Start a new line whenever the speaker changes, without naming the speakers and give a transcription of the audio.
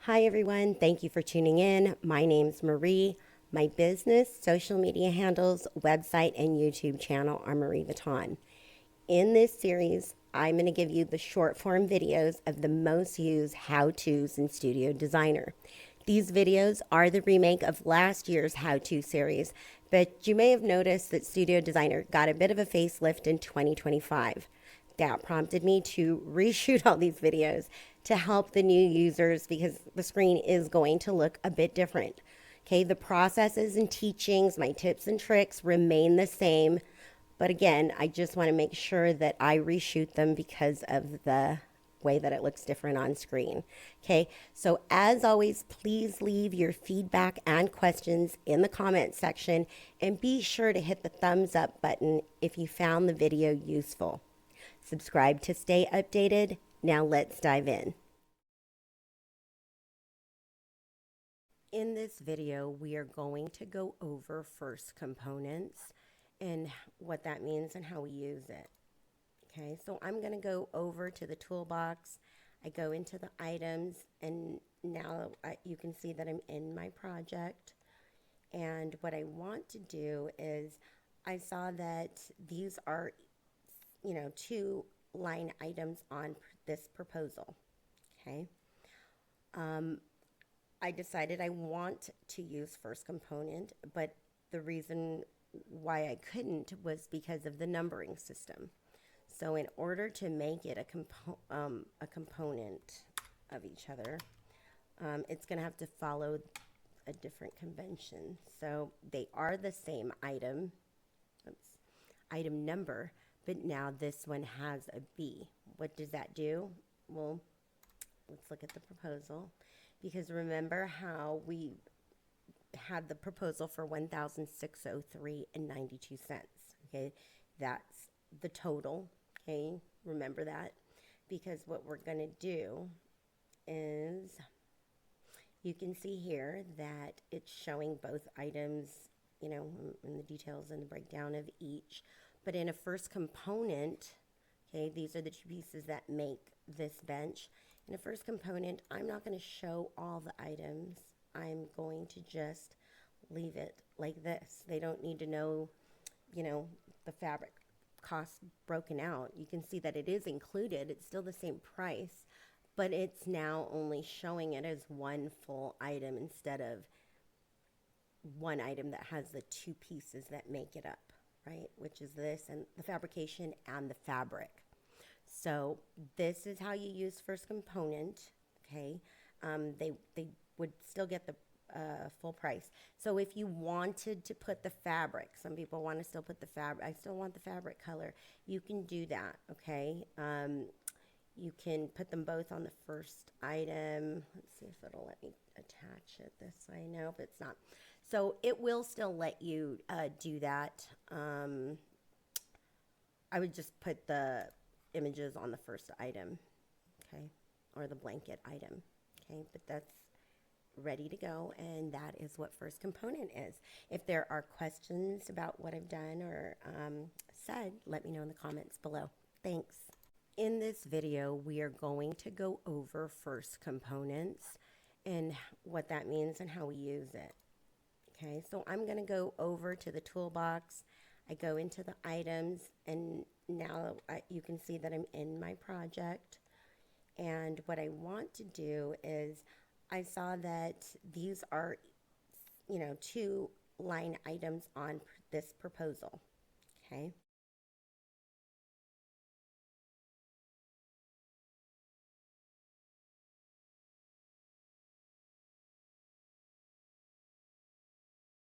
Hi, everyone. Thank you for tuning in. My name's Marie. My business, social media handles, website, and YouTube channel are Mareevuitton. In this series, I'm going to give you the short form videos of the most used how-tos in Studio Designer. These videos are the remake of last year's how-to series, but you may have noticed that Studio Designer got a bit of a facelift in 2025. That prompted me to reshoot all these videos to help the new users because the screen is going to look a bit different. Okay, the processes and teachings, my tips and tricks remain the same. But again, I just want to make sure that I reshoot them because of the way that it looks different on screen. Okay, so as always, please leave your feedback and questions in the comment section and be sure to hit the thumbs up button if you found the video useful. Subscribe to stay updated. Now let's dive in. In this video, we are going to go over first components and what that means and how we use it. Okay, so I'm going to go over to the toolbox. I go into the items, and now you can see that I'm in my project. And what I want to do is, I saw that these are, two line items on this proposal. Okay. I decided I want to use first component, but the reason why I couldn't was because of the numbering system. So in order to make it a component of each other, it's going to have to follow a different convention. So they are the same item, item number, but now this one has a B. What does that do? Well, let's look at the proposal, because remember how we had the proposal for $1,603.92. Okay, that's the total. Okay, remember that, because what we're going to do is, you can see here that it's showing both items, in the details and the breakdown of each. But in a first component, okay, these are the two pieces that make this bench. In a first component, I'm not going to show all the items. I'm going to just leave it like this. They don't need to know, the fabric cost broken out. You can see that it is included. It's still the same price, but it's now only showing it as one full item instead of one item that has the two pieces that make it up, right? Which is this and the fabrication and the fabric. So this is how you use first component, okay? They would still get the full price. So if you wanted to put the fabric, some people want to still put the fabric, I still want the fabric color, you can do that, okay? You can put them both on the first item. Let's see if it'll let me attach it this way. No, but it's not. So it will still let you do that. I would just put the images on the first item, okay, or the blanket item, okay, but that's ready to go, and that is what first component is. If there are questions about what I've done or said, let me know in the comments below. Thanks. In this video, we are going to go over first components and what that means and how we use it. Okay, so I'm going to go over to the toolbox. I go into the items, and now you can see that I'm in my project. And what I want to do is, I saw that these are, two line items on this proposal. Okay,